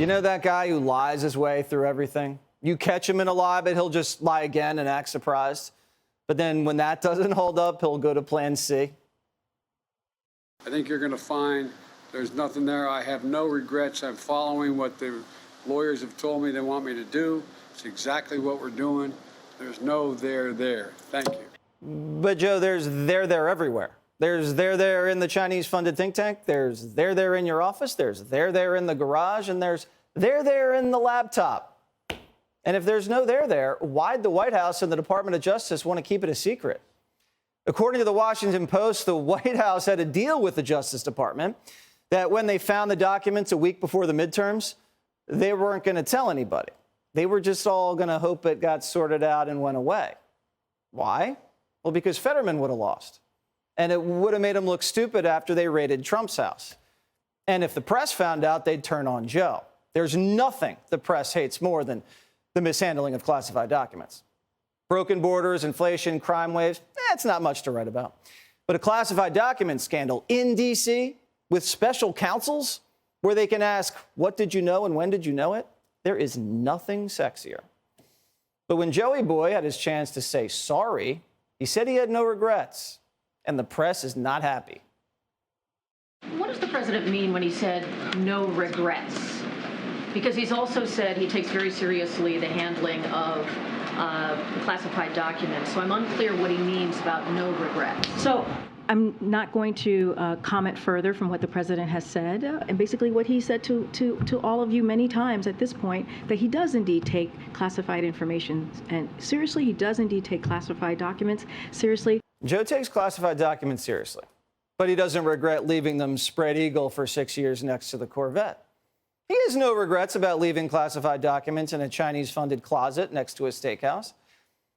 You know that guy who lies his way through everything? You catch him in a lie, but he'll just lie again and act surprised. But then when that doesn't hold up, he'll go to plan C. I think you're going to find there's nothing there. I have no regrets. I'm following what the lawyers have told me they want me to do. It's exactly what we're doing. There's no there. Thank you. But, Joe, there's there everywhere. There's there in the Chinese-funded think tank. There's there in your office. There's there in the garage. And there's there in the laptop. And if there's no there, why'd the White House and the Department of Justice want to keep it a secret? According to the Washington Post, the White House had a deal with the Justice Department that when they found the documents a week before the midterms, they weren't going to tell anybody. They were just all going to hope it got sorted out and went away. Why? Well, because Fetterman would have lost. And it would have made him look stupid after they raided Trump's house. And if the press found out, they'd turn on Joe. There's nothing the press hates more than the mishandling of classified documents. Broken borders, inflation, crime waves, it's not much to write about. But a classified document scandal in D.C. with special counsels where they can ask, what did you know and when did you know it? There is nothing sexier. But when Joey Boy had his chance to say sorry, he said he had no regrets. And the press is not happy. What does the president mean when he said no regrets? Because he's also said he takes very seriously the handling of classified documents. So I'm unclear what he means about no regrets. So I'm not going to comment further from what the president has said. And basically what he said to all of you many times at this point, that he does indeed take classified information and seriously. He does indeed take classified documents seriously. Joe takes classified documents seriously, but he doesn't regret leaving them spread eagle for 6 years next to the Corvette. He has no regrets about leaving classified documents in a Chinese-funded closet next to a steakhouse.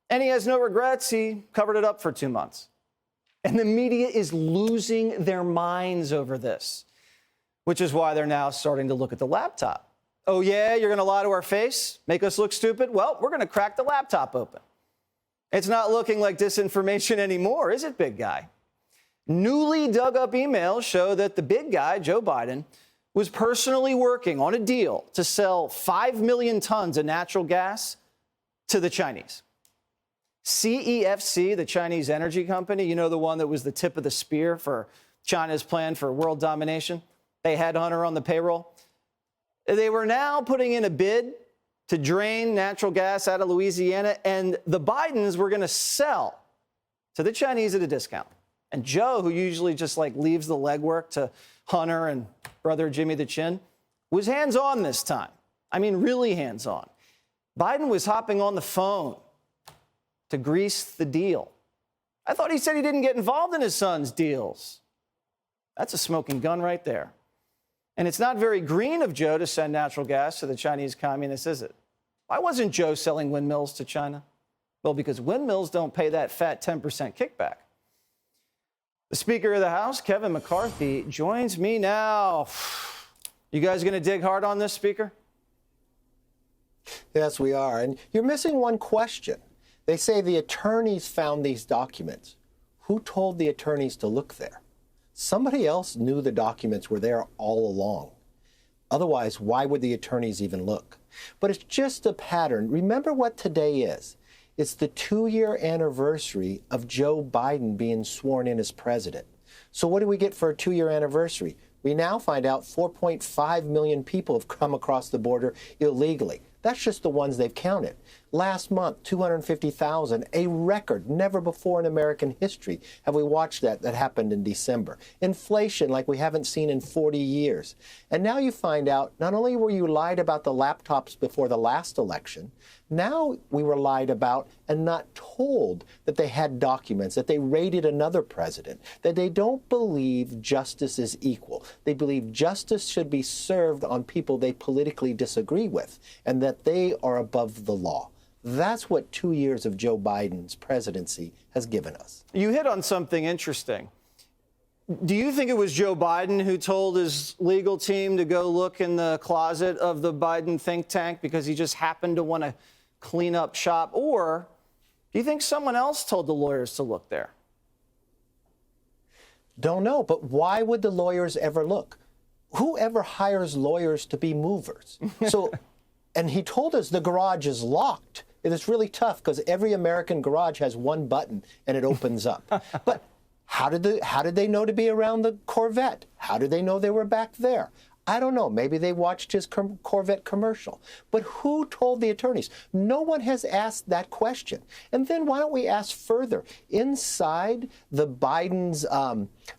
And he has no regrets he covered it up for 2 months. And the media is losing their minds over this, which is why they're now starting to look at the laptop. Oh, yeah, you're going to lie to our face, make us look stupid? Well, we're going to crack the laptop open. It's not looking like disinformation anymore, is it, big guy? Newly dug up emails show that the big guy, Joe Biden, was personally working on a deal to sell 5 million tons of natural gas to the Chinese. CEFC, the Chinese energy company, you know, the one that was the tip of the spear for China's plan for world domination. They had Hunter on the payroll. They were now putting in a bid to drain natural gas out of Louisiana, and the Bidens were going to sell to the Chinese at a discount. And Joe, who usually just leaves the legwork to Hunter and brother Jimmy the Chin, was hands-on this time. I mean, really hands-on. Biden was hopping on the phone to grease the deal. I thought he said he didn't get involved in his son's deals. That's a smoking gun right there. And it's not very green of Joe to send natural gas to the Chinese communists, is it? Why wasn't Joe selling windmills to China? Well, because windmills don't pay that fat 10% kickback. The Speaker of the House, Kevin McCarthy, joins me now. You guys going to dig hard on this, Speaker? Yes, we are. And you're missing one question. They say the attorneys found these documents. Who told the attorneys to look there? Somebody else knew the documents were there all along. Otherwise, why would the attorneys even look? But it's just a pattern. Remember what today is. It's the 2-year anniversary of Joe Biden being sworn in as president. So what do we get for a 2-year anniversary? We now find out 4.5 million people have come across the border illegally. That's just the ones they've counted. Last month, 250,000, a record, never before in American history have we watched that happened in December. Inflation like we haven't seen in 40 years. And now you find out not only were you lied about the laptops before the last election, now we were lied about and not told that they had documents, that they raided another president, that they don't believe justice is equal. They believe justice should be served on people they politically disagree with, and that they are above the law. That's what 2 years of Joe Biden's presidency has given us. You hit on something interesting. Do you think it was Joe Biden who told his legal team to go look in the closet of the Biden think tank because he just happened to want to clean up shop? Or do you think someone else told the lawyers to look there? Don't know, but why would the lawyers ever look? whoever hires lawyers to be movers? So, and he told us the garage is locked. And it's really tough because every American garage has one button and it opens up. But how did they know to be around the Corvette? How did they know they were back there? I don't know. Maybe they watched his Corvette commercial. But who told the attorneys? No one has asked that question. And then why don't we ask further? Inside the Biden's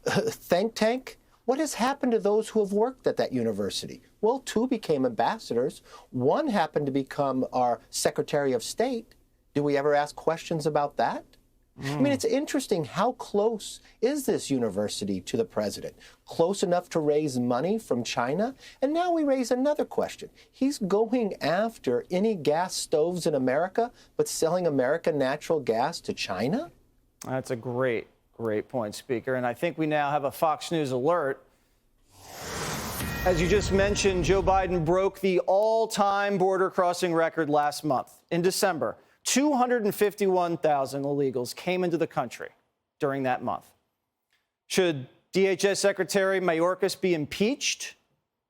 think tank, what has happened to those who have worked at that university? Well, 2 became ambassadors. 1 happened to become our Secretary of State. Do we ever ask questions about that? I mean, it's interesting, how close is this university to the president? Close enough to raise money from China? And now we raise another question. He's going after any gas stoves in America, but selling American natural gas to China? That's a great point, Speaker. And I think we now have a Fox News alert. As you just mentioned, Joe Biden broke the all-time border crossing record last month. In December, 251,000 illegals came into the country during that month. Should DHS Secretary Mayorkas be impeached?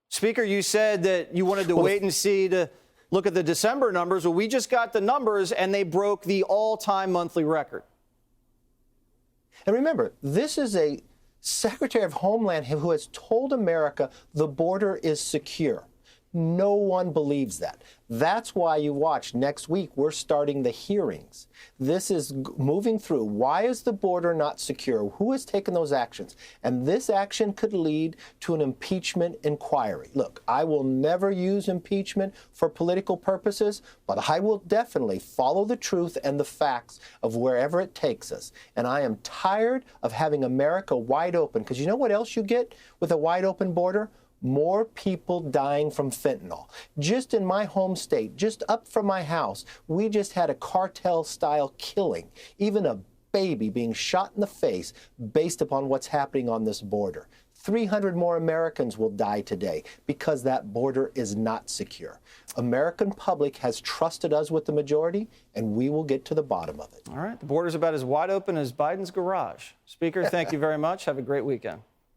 Speaker, you said that you wanted to wait and see to look at the December numbers. Well, we just got the numbers, and they broke the all-time monthly record. And remember, this is a Secretary of Homeland who has told America the border is secure. No one believes that. That's why you watch next week, we're starting the hearings. This is moving through. Why is the border not secure? Who has taken those actions? And this action could lead to an impeachment inquiry. Look, I will never use impeachment for political purposes, but I will definitely follow the truth and the facts of wherever it takes us. And I am tired of having America wide open, because you know what else you get with a wide open border? More people dying from fentanyl. Just in my home state, just up from my house, we just had a cartel-style killing, even a baby being shot in the face based upon what's happening on this border. 300 more Americans will die today because that border is not secure. American public has trusted us with the majority, and we will get to the bottom of it. All right. The border's about as wide open as Biden's garage. Speaker, thank you very much. Have a great weekend.